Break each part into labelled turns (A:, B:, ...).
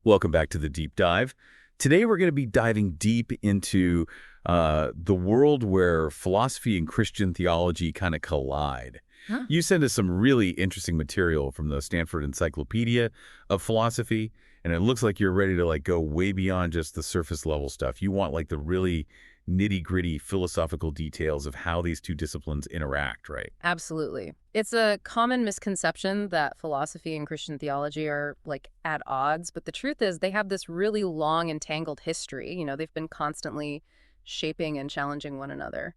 A: Welcome back to the Deep Dive. Today we're going to be diving deep into the world where philosophy and Christian theology kind of collide.
B: Huh?
A: You sent us some really interesting material from the Stanford Encyclopedia of Philosophy, and it looks like you're ready to go way beyond just the surface level stuff. You want the really nitty-gritty philosophical details of how these two disciplines interact, right?
B: Absolutely. It's a common misconception that philosophy and Christian theology are at odds, but the truth is they have this really long and tangled history. They've been constantly shaping and challenging one another.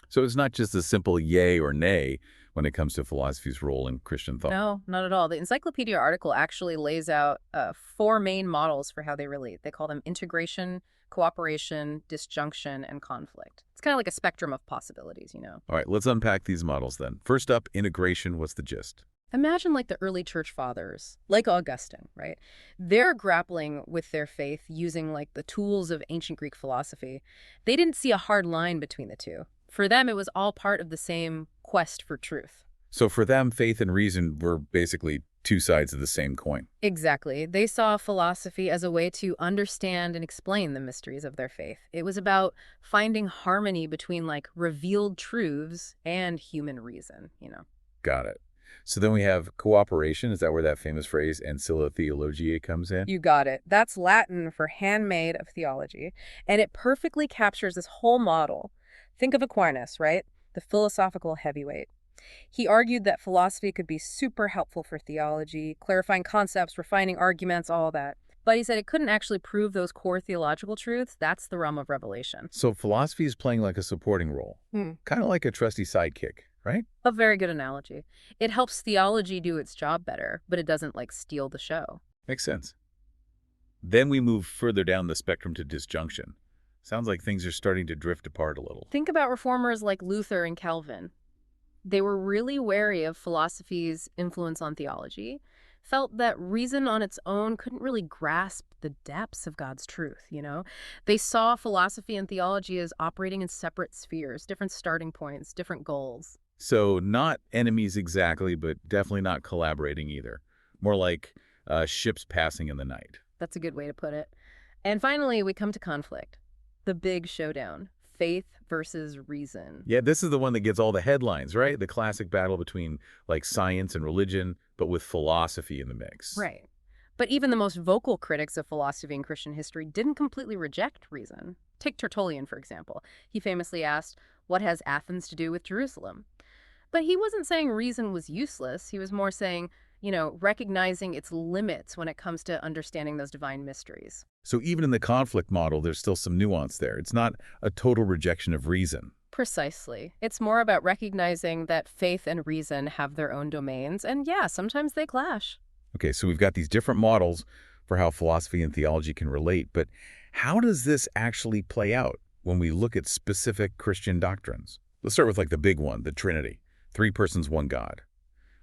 A: So it's not just a simple yay or nay when it comes to philosophy's role in Christian thought.
B: No, not at all. The encyclopedia article actually lays out four main models for how they relate. They call them integration, cooperation, disjunction, and conflict. It's kind of like a spectrum of possibilities.
A: All right, let's unpack these models then. First up, integration. What's the gist?
B: Imagine the early church fathers, like Augustine, right? They're grappling with their faith using the tools of ancient Greek philosophy. They didn't see a hard line between the two. For them, it was all part of the same quest for truth.
A: So for them, faith and reason were basically two sides of the same coin.
B: Exactly. They saw philosophy as a way to understand and explain the mysteries of their faith. It was about finding harmony between revealed truths and human reason.
A: Got it. So then we have cooperation. Is that where that famous phrase ancilla theologiae comes in?
B: You got it. That's Latin for handmaid of theology, and it perfectly captures this whole model. Think of Aquinas, right? The philosophical heavyweight. He argued that philosophy could be super helpful for theology, clarifying concepts, refining arguments, all that. But he said it couldn't actually prove those core theological truths. That's the realm of revelation.
A: So philosophy is playing a supporting role, kind of like a trusty sidekick, right?
B: A very good analogy. It helps theology do its job better, but it doesn't steal the show.
A: Makes sense. Then we move further down the spectrum to disjunction. Sounds like things are starting to drift apart a little.
B: Think about reformers like Luther and Calvin. They were really wary of philosophy's influence on theology, felt that reason on its own couldn't really grasp the depths of God's truth. They saw philosophy and theology as operating in separate spheres, different starting points, different goals.
A: So not enemies exactly, but definitely not collaborating either. More like ships passing in the night.
B: That's a good way to put it. And finally, we come to conflict. The big showdown. Faith versus reason.
A: Yeah, this is the one that gets all the headlines, right? The classic battle between science and religion, but with philosophy in the mix.
B: Right. But even the most vocal critics of philosophy and Christian history didn't completely reject reason. Take Tertullian, for example. He famously asked, "What has Athens to do with Jerusalem?" But he wasn't saying reason was useless. He was more saying, recognizing its limits when it comes to understanding those divine mysteries.
A: So even in the conflict model, there's still some nuance there. It's not a total rejection of reason.
B: Precisely. It's more about recognizing that faith and reason have their own domains, and yeah, sometimes they clash.
A: Okay, so we've got these different models for how philosophy and theology can relate, but how does this actually play out when we look at specific Christian doctrines? Let's start with the big one, the Trinity. 3 persons, 1 God.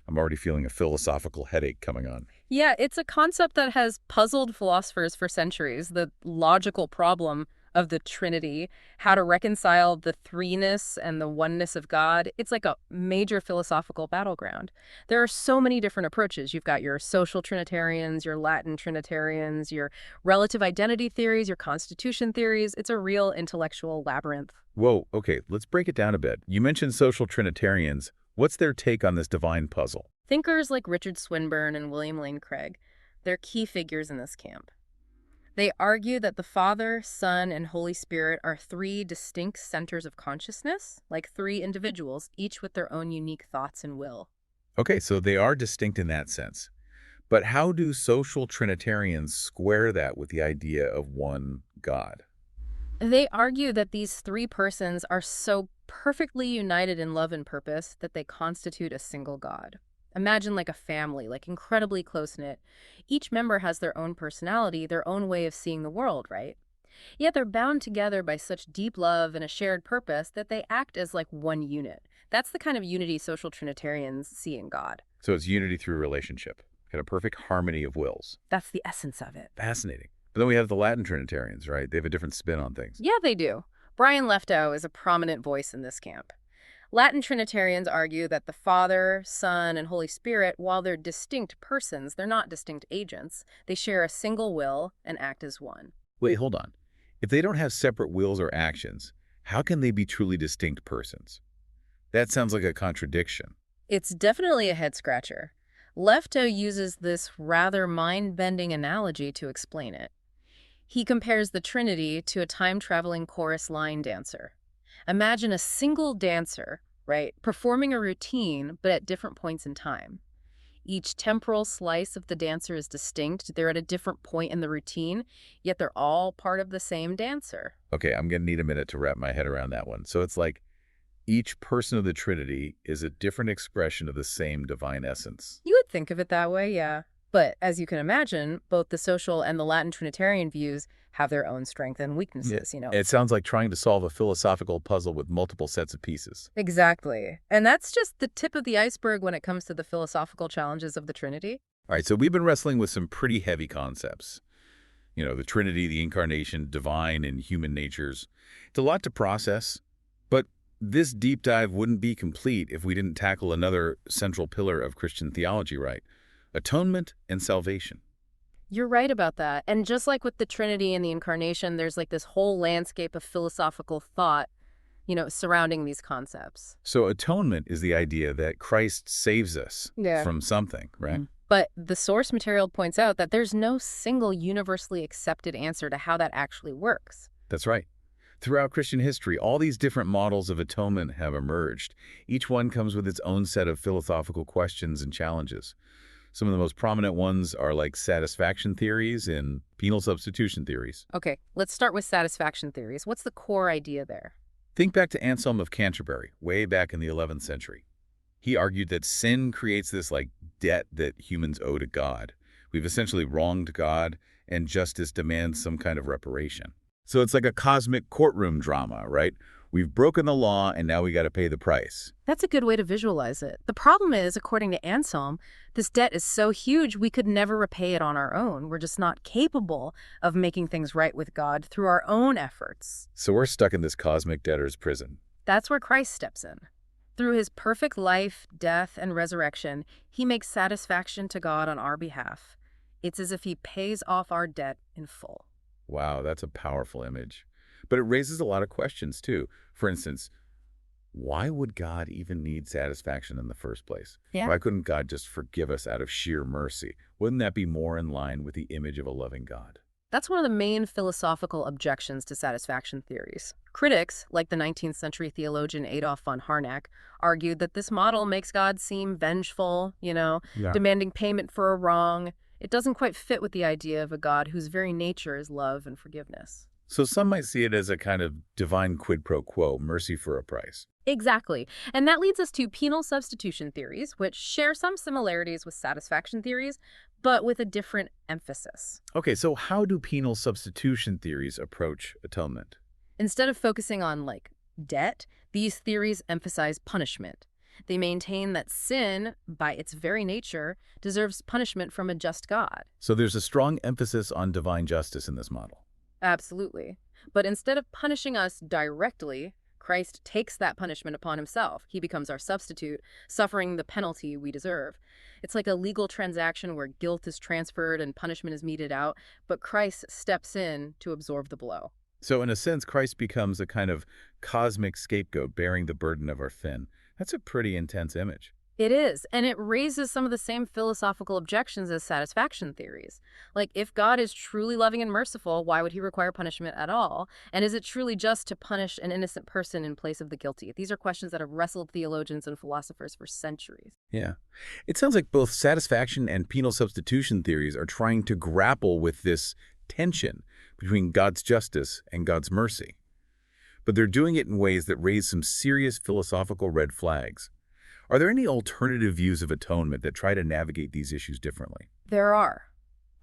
A: I'm already feeling a philosophical headache coming on.
B: Yeah, it's a concept that has puzzled philosophers for centuries. The logical problem of the Trinity, how to reconcile the threeness and the oneness of God. It's like a major philosophical battleground. There are so many different approaches. You've got your social Trinitarians, your Latin Trinitarians, your relative identity theories, your constitution theories. It's a real intellectual labyrinth.
A: Whoa, okay, let's break it down a bit. You mentioned social Trinitarians. What's their take on this divine puzzle?
B: Thinkers like Richard Swinburne and William Lane Craig, they're key figures in this camp. They argue that the Father, Son, and Holy Spirit are 3 distinct centers of consciousness, like 3 individuals, each with their own unique thoughts and will.
A: Okay, so they are distinct in that sense. But how do social Trinitarians square that with the idea of one God?
B: They argue that these 3 persons are so perfectly united in love and purpose that they constitute a single God. Imagine a family, incredibly close-knit. Each member has their own personality, their own way of seeing the world, right? Yet they're bound together by such deep love and a shared purpose that they act as one unit. That's the kind of unity social Trinitarians see in God.
A: So it's unity through relationship, kind of perfect harmony of wills.
B: That's the essence of it.
A: Fascinating. But then we have the Latin Trinitarians, right? They have a different spin on things.
B: Yeah, they do. Brian Leftow is a prominent voice in this camp. Latin Trinitarians argue that the Father, Son, and Holy Spirit, while they're distinct persons, they're not distinct agents. They share a single will and act as one.
A: Wait, hold on. If they don't have separate wills or actions, how can they be truly distinct persons? That sounds like a contradiction.
B: It's definitely a head scratcher. Lefto uses this rather mind-bending analogy to explain it. He compares the Trinity to a time-traveling chorus line dancer. Imagine a single dancer, right, performing a routine, but at different points in time. Each temporal slice of the dancer is distinct. They're at a different point in the routine, yet they're all part of the same dancer.
A: Okay, I'm going to need a minute to wrap my head around that one. So it's like each person of the Trinity is a different expression of the same divine essence.
B: You would think of it that way, yeah. But as you can imagine, both the social and the Latin Trinitarian views have their own strengths and
A: Yeah.
B: weaknesses.
A: It sounds like trying to solve a philosophical puzzle with multiple sets of pieces.
B: Exactly. And that's just the tip of the iceberg when it comes to the philosophical challenges of the Trinity.
A: All right, so we've been wrestling with some pretty heavy concepts. The Trinity, the incarnation, divine and human natures. It's a lot to process, but this deep dive wouldn't be complete if we didn't tackle another central pillar of Christian theology, right? Atonement and salvation.
B: You're right about that. And just like with the Trinity and the Incarnation, there's like this whole landscape of philosophical thought, surrounding these concepts.
A: So atonement is the idea that Christ saves us
B: Yeah.
A: from something, right?
B: But the source material points out that there's no single universally accepted answer to how that actually works.
A: That's right. Throughout Christian history, all these different models of atonement have emerged. Each one comes with its own set of philosophical questions and challenges. Some of the most prominent ones are like satisfaction theories and penal substitution theories.
B: Okay, let's start with satisfaction theories. What's the core idea there?
A: Think back to Anselm of Canterbury, way back in the 11th century. He argued that sin creates this debt that humans owe to God. We've essentially wronged God, and justice demands some kind of reparation. So it's like a cosmic courtroom drama, right? We've broken the law, and now we got to pay the price.
B: That's a good way to visualize it. The problem is, according to Anselm, this debt is so huge we could never repay it on our own. We're just not capable of making things right with God through our own efforts.
A: So we're stuck in this cosmic debtor's prison.
B: That's where Christ steps in. Through his perfect life, death, and resurrection, he makes satisfaction to God on our behalf. It's as if he pays off our debt in full.
A: Wow, that's a powerful image. But it raises a lot of questions, too. For instance, why would God even need satisfaction in the first place?
B: Yeah.
A: Why couldn't God just forgive us out of sheer mercy? Wouldn't that be more in line with the image of a loving God?
B: That's one of the main philosophical objections to satisfaction theories. Critics, like the 19th century theologian Adolf von Harnack, argued that this model makes God seem vengeful, demanding payment for a wrong. It doesn't quite fit with the idea of a God whose very nature is love and forgiveness.
A: So some might see it as a kind of divine quid pro quo, mercy for a price.
B: Exactly. And that leads us to penal substitution theories, which share some similarities with satisfaction theories, but with a different emphasis.
A: Okay, so how do penal substitution theories approach atonement?
B: Instead of focusing on, debt, these theories emphasize punishment. They maintain that sin, by its very nature, deserves punishment from a just God.
A: So there's a strong emphasis on divine justice in this model.
B: Absolutely. But instead of punishing us directly, Christ takes that punishment upon himself. He becomes our substitute, suffering the penalty we deserve. It's like a legal transaction where guilt is transferred and punishment is meted out, but Christ steps in to absorb the blow.
A: So in a sense, Christ becomes a kind of cosmic scapegoat bearing the burden of our sin. That's a pretty intense image.
B: It is, and it raises some of the same philosophical objections as satisfaction theories. Like, if God is truly loving and merciful, why would he require punishment at all? And is it truly just to punish an innocent person in place of the guilty? These are questions that have wrestled theologians and philosophers for centuries.
A: Yeah. It sounds like both satisfaction and penal substitution theories are trying to grapple with this tension between God's justice and God's mercy. But they're doing it in ways that raise some serious philosophical red flags. Are there any alternative views of atonement that try to navigate these issues differently?
B: There are.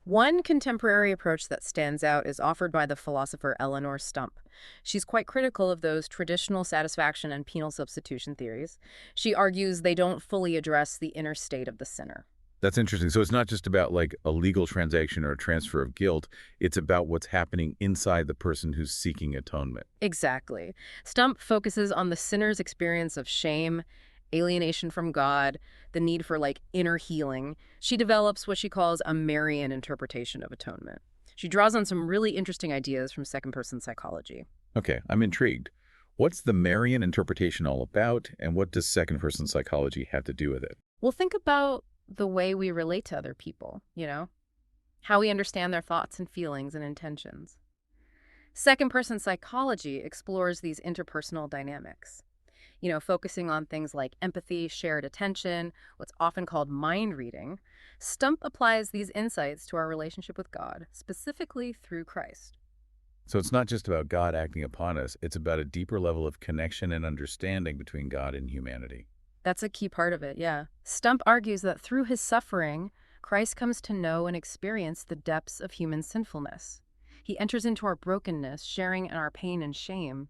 B: One contemporary approach that stands out is offered by the philosopher Eleanor Stump. She's quite critical of those traditional satisfaction and penal substitution theories. She argues they don't fully address the inner state of the sinner.
A: That's interesting. So it's not just about like a legal transaction or a transfer of guilt. It's about what's happening inside the person who's seeking atonement.
B: Exactly. Stump focuses on the sinner's experience of shame, alienation from God, the need for inner healing. She develops what she calls a Marian interpretation of atonement. She draws on some really interesting ideas from second person psychology.
A: Okay, I'm intrigued. What's the Marian interpretation all about, and what does second-person psychology have to do with it?
B: Well, think about the way we relate to other people, how we understand their thoughts and feelings and intentions. Second person psychology explores these interpersonal dynamics, focusing on things like empathy, shared attention, what's often called mind reading. Stump applies these insights to our relationship with God, specifically through Christ.
A: So it's not just about God acting upon us, it's about a deeper level of connection and understanding between God and humanity.
B: That's a key part of it, yeah. Stump argues that through his suffering, Christ comes to know and experience the depths of human sinfulness. He enters into our brokenness, sharing in our pain and shame.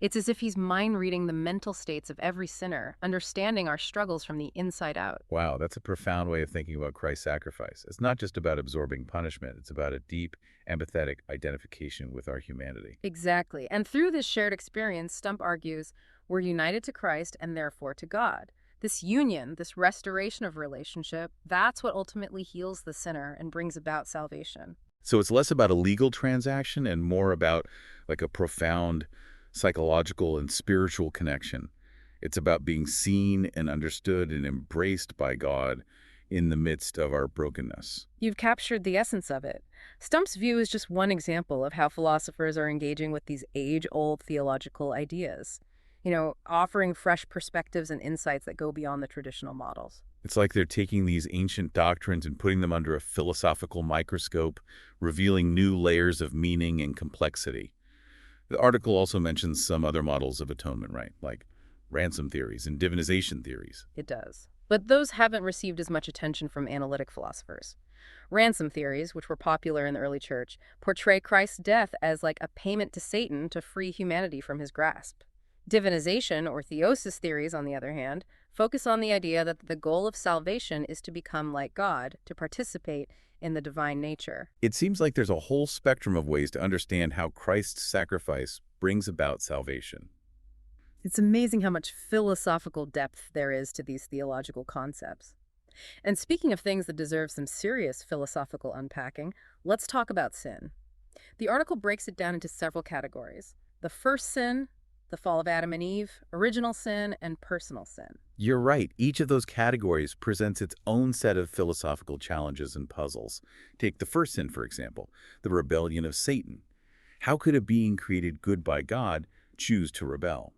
B: It's as if he's mind reading the mental states of every sinner, understanding our struggles from the inside out.
A: Wow, that's a profound way of thinking about Christ's sacrifice. It's not just about absorbing punishment, it's about a deep, empathetic identification with our humanity.
B: Exactly. And through this shared experience, Stump argues, we're united to Christ and therefore to God. This union, this restoration of relationship, that's what ultimately heals the sinner and brings about salvation.
A: So it's less about a legal transaction and more about like a profound psychological and spiritual connection. It's about being seen and understood and embraced by God in the midst of our brokenness.
B: You've captured the essence of it. Stump's view is just one example of how philosophers are engaging with these age-old theological ideas, offering fresh perspectives and insights that go beyond the traditional models.
A: It's like they're taking these ancient doctrines and putting them under a philosophical microscope, revealing new layers of meaning and complexity. The article also mentions some other models of atonement, right? Like ransom theories and divinization theories.
B: It does. But those haven't received as much attention from analytic philosophers. Ransom theories, which were popular in the early church, portray Christ's death as like a payment to Satan to free humanity from his grasp. Divinization, or theosis theories, on the other hand, focus on the idea that the goal of salvation is to become like God, to participate in the divine nature.
A: It seems like there's a whole spectrum of ways to understand how Christ's sacrifice brings about salvation.
B: It's amazing how much philosophical depth there is to these theological concepts. And speaking of things that deserve some serious philosophical unpacking, let's talk about sin. The article breaks it down into several categories. The first sin, the fall of Adam and Eve, original sin, and personal sin.
A: You're right. Each of those categories presents its own set of philosophical challenges and puzzles. Take the first sin, for example, the rebellion of Satan. How could a being created good by God choose to rebel?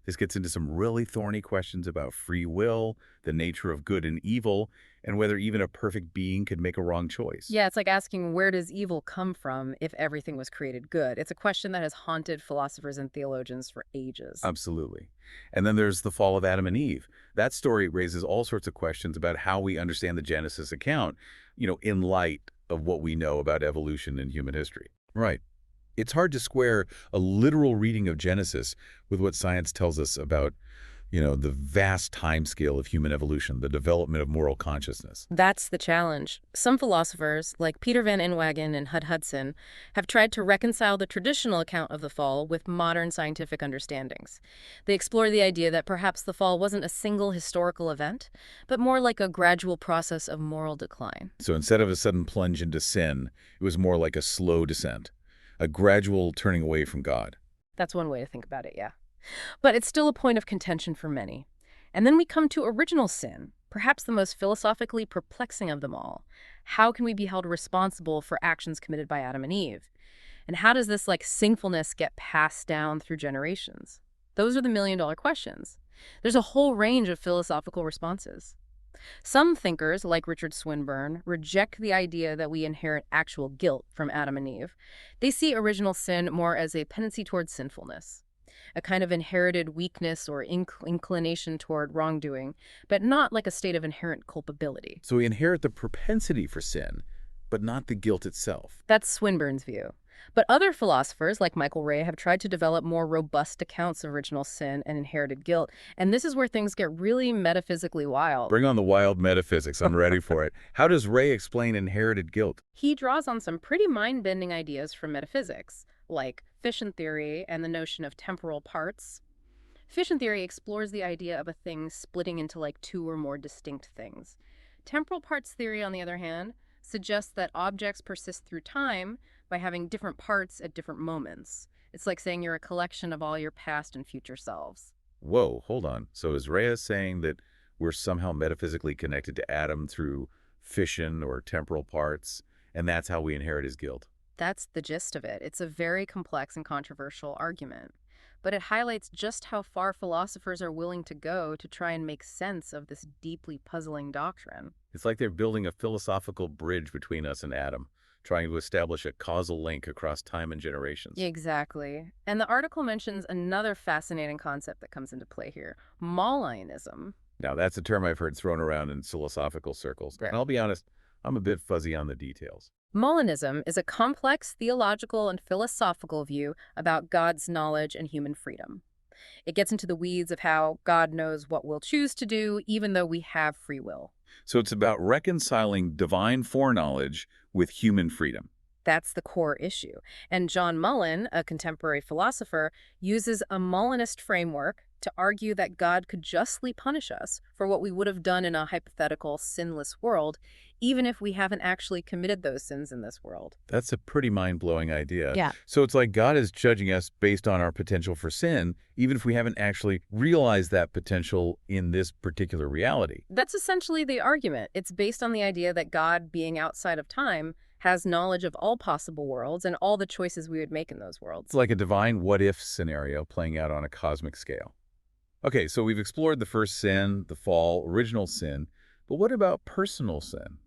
A: This gets into some really thorny questions about free will, the nature of good and evil, and whether even a perfect being could make a wrong choice.
B: Yeah, it's like asking, where does evil come from if everything was created good? It's a question that has haunted philosophers and theologians for ages.
A: Absolutely. And then there's the fall of Adam and Eve. That story raises all sorts of questions about how we understand the Genesis account, in light of what we know about evolution in human history. Right. It's hard to square a literal reading of Genesis with what science tells us about, the vast timescale of human evolution, the development of moral consciousness.
B: That's the challenge. Some philosophers, like Peter Van Inwagen and Hud Hudson, have tried to reconcile the traditional account of the fall with modern scientific understandings. They explore the idea that perhaps the fall wasn't a single historical event, but more like a gradual process of moral decline.
A: So instead of a sudden plunge into sin, it was more like a slow descent, a gradual turning away from God.
B: That's one way to think about it, yeah. But it's still a point of contention for many. And then we come to original sin, perhaps the most philosophically perplexing of them all. How can we be held responsible for actions committed by Adam and Eve? And how does this sinfulness get passed down through generations? Those are the million-dollar questions. There's a whole range of philosophical responses. Some thinkers, like Richard Swinburne, reject the idea that we inherit actual guilt from Adam and Eve. They see original sin more as a tendency towards sinfulness, a kind of inherited weakness or inclination toward wrongdoing, but not like a state of inherent culpability.
A: So we inherit the propensity for sin, but not the guilt itself.
B: That's Swinburne's view. But other philosophers, like Michael Ray, have tried to develop more robust accounts of original sin and inherited guilt. And this is where things get really metaphysically wild.
A: Bring on the wild metaphysics. I'm ready for it. How does Ray explain inherited guilt?
B: He draws on some pretty mind-bending ideas from metaphysics, like fission theory and the notion of temporal parts. Fission theory explores the idea of a thing splitting into like two or more distinct things. Temporal parts theory, on the other hand, suggests that objects persist through time by having different parts at different moments. It's like saying you're a collection of all your past and future selves.
A: Whoa, hold on. So is Ray saying that we're somehow metaphysically connected to Adam through fission or temporal parts, and that's how we inherit his guilt?
B: That's the gist of it. It's a very complex and controversial argument, but it highlights just how far philosophers are willing to go to try and make sense of this deeply puzzling doctrine.
A: It's like they're building a philosophical bridge between us and Adam, trying to establish a causal link across time and generations.
B: Exactly. And the article mentions another fascinating concept that comes into play here, Molinism.
A: Now, that's a term I've heard thrown around in philosophical circles.
B: Right.
A: And I'll be honest, I'm a bit fuzzy on the details.
B: Molinism is a complex theological and philosophical view about God's knowledge and human freedom. It gets into the weeds of how God knows what we'll choose to do, even though we have free will.
A: So it's about reconciling divine foreknowledge with human freedom.
B: That's the core issue. And John Mullen, a contemporary philosopher, uses a Molinist framework to argue that God could justly punish us for what we would have done in a hypothetical sinless world, even if we haven't actually committed those sins in this world.
A: That's a pretty mind-blowing idea.
B: Yeah.
A: So it's like God is judging us based on our potential for sin, even if we haven't actually realized that potential in this particular reality.
B: That's essentially the argument. It's based on the idea that God, being outside of time, has knowledge of all possible worlds and all the choices we would make in those worlds.
A: It's like a divine what-if scenario playing out on a cosmic scale. Okay, so we've explored the first sin, the fall, original sin, but what about personal sin?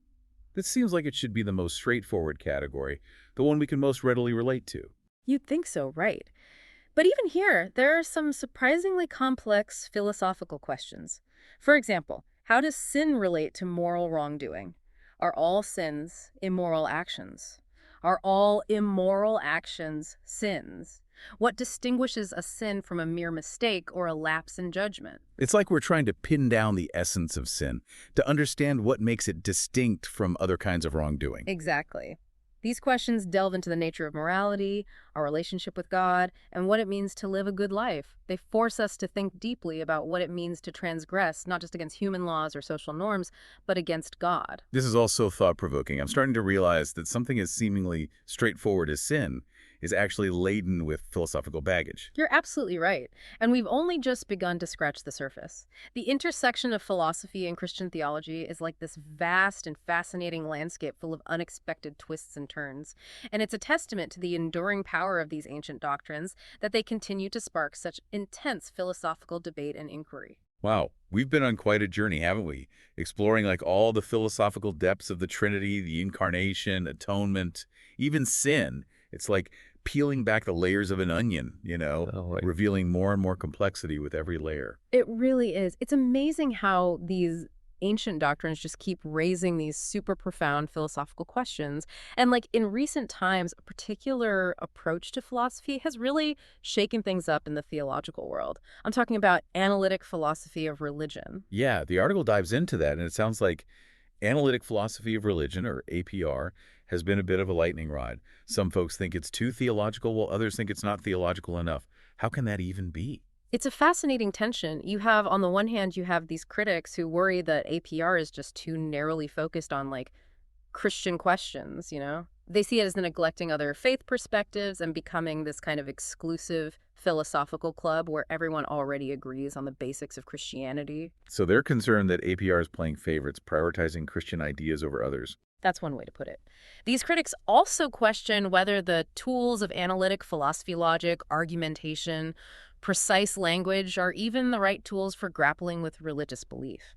A: This seems like it should be the most straightforward category, the one we can most readily relate to.
B: You'd think so, right? But even here, there are some surprisingly complex philosophical questions. For example, how does sin relate to moral wrongdoing? Are all sins immoral actions? Are all immoral actions sins? What distinguishes a sin from a mere mistake or a lapse in judgment?
A: It's like we're trying to pin down the essence of sin, to understand what makes it distinct from other kinds of wrongdoing.
B: Exactly. These questions delve into the nature of morality, our relationship with God, and what it means to live a good life. They force us to think deeply about what it means to transgress, not just against human laws or social norms, but against God.
A: This is also thought-provoking. I'm starting to realize that something as seemingly straightforward as sin is actually laden with philosophical baggage.
B: You're absolutely right. And we've only just begun to scratch the surface. The intersection of philosophy and Christian theology is like this vast and fascinating landscape full of unexpected twists and turns. And it's a testament to the enduring power of these ancient doctrines that they continue to spark such intense philosophical debate and inquiry.
A: Wow, we've been on quite a journey, haven't we? Exploring like all the philosophical depths of the Trinity, the Incarnation, atonement, even sin. It's like peeling back the layers of an onion, revealing more and more complexity with every layer.
B: It really is. It's amazing how these ancient doctrines just keep raising these super profound philosophical questions. And like in recent times, a particular approach to philosophy has really shaken things up in the theological world. I'm talking about analytic philosophy of religion.
A: Yeah, the article dives into that, and it sounds like analytic philosophy of religion, or APR, has been a bit of a lightning rod. Some folks think it's too theological, while others think it's not theological enough. How can that even be?
B: It's a fascinating tension. On the one hand, you have these critics who worry that APR is just too narrowly focused on like Christian questions. They see it as neglecting other faith perspectives and becoming this kind of exclusive philosophical club where everyone already agrees on the basics of Christianity.
A: So they're concerned that APR is playing favorites, prioritizing Christian ideas over others.
B: That's one way to put it. These critics also question whether the tools of analytic philosophy logic, argumentation, precise language are even the right tools for grappling with religious belief.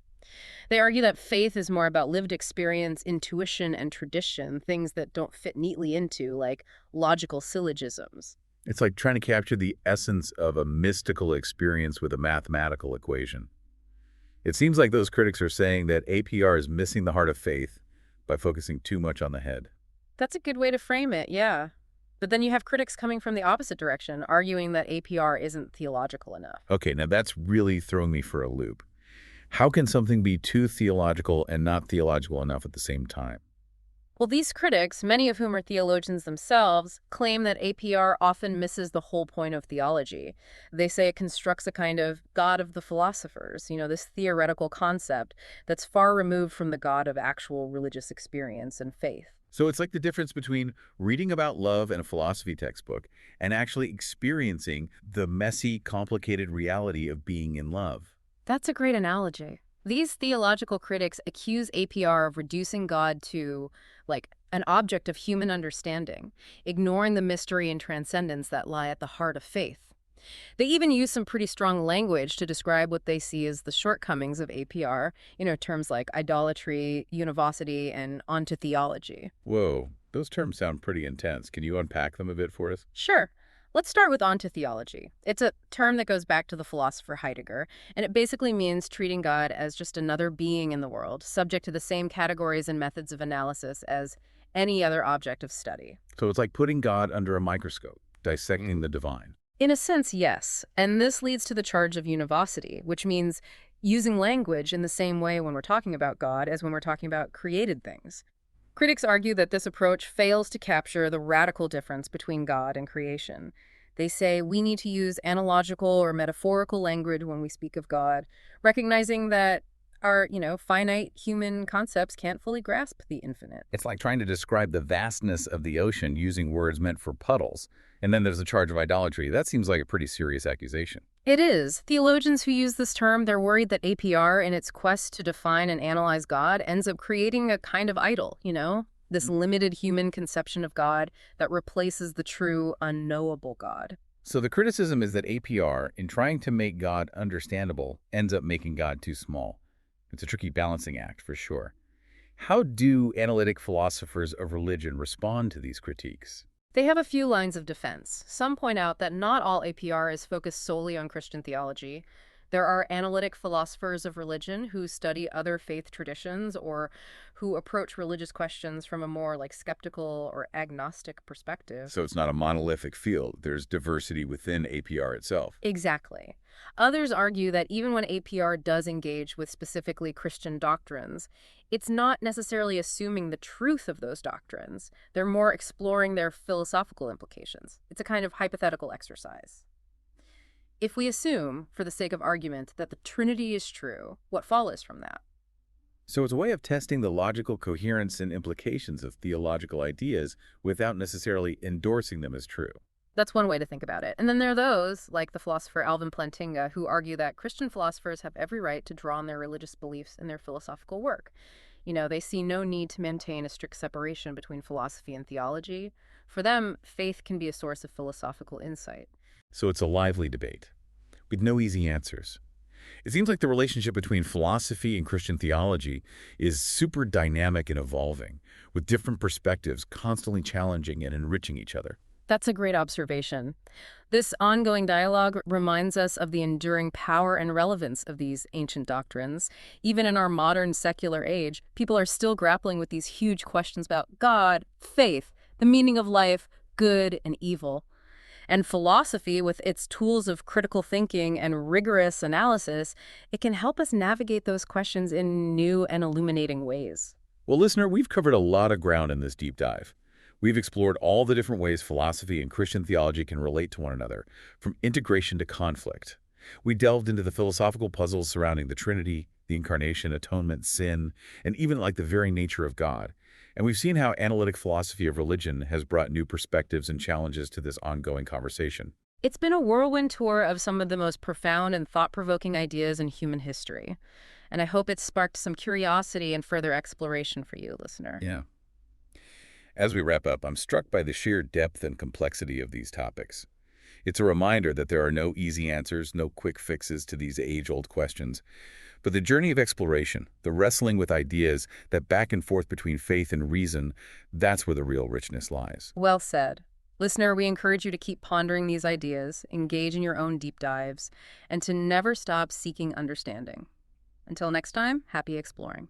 B: They argue that faith is more about lived experience, intuition, and tradition, things that don't fit neatly into, like logical syllogisms.
A: It's like trying to capture the essence of a mystical experience with a mathematical equation. It seems like those critics are saying that APR is missing the heart of faith by focusing too much on the head.
B: That's a good way to frame it, yeah. But then you have critics coming from the opposite direction, arguing that APR isn't theological enough.
A: Okay, now that's really throwing me for a loop. How can something be too theological and not theological enough at the same time?
B: Well, these critics, many of whom are theologians themselves, claim that APR often misses the whole point of theology. They say it constructs a kind of God of the philosophers, this theoretical concept that's far removed from the God of actual religious experience and faith.
A: So it's like the difference between reading about love in a philosophy textbook and actually experiencing the messy, complicated reality of being in love.
B: That's a great analogy. These theological critics accuse APR of reducing God to, like, an object of human understanding, ignoring the mystery and transcendence that lie at the heart of faith. They even use some pretty strong language to describe what they see as the shortcomings of APR, terms like idolatry, univocity, and onto theology.
A: Whoa, those terms sound pretty intense. Can you unpack them a bit for us?
B: Sure. Let's start with ontotheology. It's a term that goes back to the philosopher Heidegger, and it basically means treating God as just another being in the world, subject to the same categories and methods of analysis as any other object of study.
A: So it's like putting God under a microscope, dissecting the divine.
B: In a sense, yes. And this leads to the charge of univocity, which means using language in the same way when we're talking about God as when we're talking about created things. Critics argue that this approach fails to capture the radical difference between God and creation. They say we need to use analogical or metaphorical language when we speak of God, recognizing that our, finite human concepts can't fully grasp the infinite.
A: It's like trying to describe the vastness of the ocean using words meant for puddles. And then there's the charge of idolatry. That seems like a pretty serious accusation.
B: It is. Theologians who use this term, they're worried that APR, in its quest to define and analyze God, ends up creating a kind of idol, this limited human conception of God that replaces the true, unknowable God.
A: So the criticism is that APR, in trying to make God understandable, ends up making God too small. It's a tricky balancing act, for sure. How do analytic philosophers of religion respond to these critiques?
B: They have a few lines of defense. Some point out that not all APR is focused solely on Christian theology. There are analytic philosophers of religion who study other faith traditions or who approach religious questions from a more skeptical or agnostic perspective.
A: So it's not a monolithic field. There's diversity within APR itself.
B: Exactly. Others argue that even when APR does engage with specifically Christian doctrines, it's not necessarily assuming the truth of those doctrines. They're more exploring their philosophical implications. It's a kind of hypothetical exercise. If we assume, for the sake of argument, that the Trinity is true, what follows from that?
A: So it's a way of testing the logical coherence and implications of theological ideas without necessarily endorsing them as true.
B: That's one way to think about it. And then there are those, like the philosopher Alvin Plantinga, who argue that Christian philosophers have every right to draw on their religious beliefs in their philosophical work. They see no need to maintain a strict separation between philosophy and theology. For them, faith can be a source of philosophical insight.
A: So it's a lively debate, with no easy answers. It seems like the relationship between philosophy and Christian theology is super dynamic and evolving, with different perspectives constantly challenging and enriching each other.
B: That's a great observation. This ongoing dialogue reminds us of the enduring power and relevance of these ancient doctrines. Even in our modern secular age, people are still grappling with these huge questions about God, faith, the meaning of life, good and evil. And philosophy, with its tools of critical thinking and rigorous analysis, it can help us navigate those questions in new and illuminating ways.
A: Well, listener, we've covered a lot of ground in this deep dive. We've explored all the different ways philosophy and Christian theology can relate to one another, from integration to conflict. We delved into the philosophical puzzles surrounding the Trinity, the Incarnation, atonement, sin, and even the very nature of God. And we've seen how analytic philosophy of religion has brought new perspectives and challenges to this ongoing conversation.
B: It's been a whirlwind tour of some of the most profound and thought-provoking ideas in human history. And I hope it's sparked some curiosity and further exploration for you, listener.
A: Yeah. As we wrap up, I'm struck by the sheer depth and complexity of these topics. It's a reminder that there are no easy answers, no quick fixes to these age-old questions. But the journey of exploration, the wrestling with ideas, that back and forth between faith and reason, that's where the real richness lies.
B: Well said. Listener, we encourage you to keep pondering these ideas, engage in your own deep dives, and to never stop seeking understanding. Until next time, happy exploring.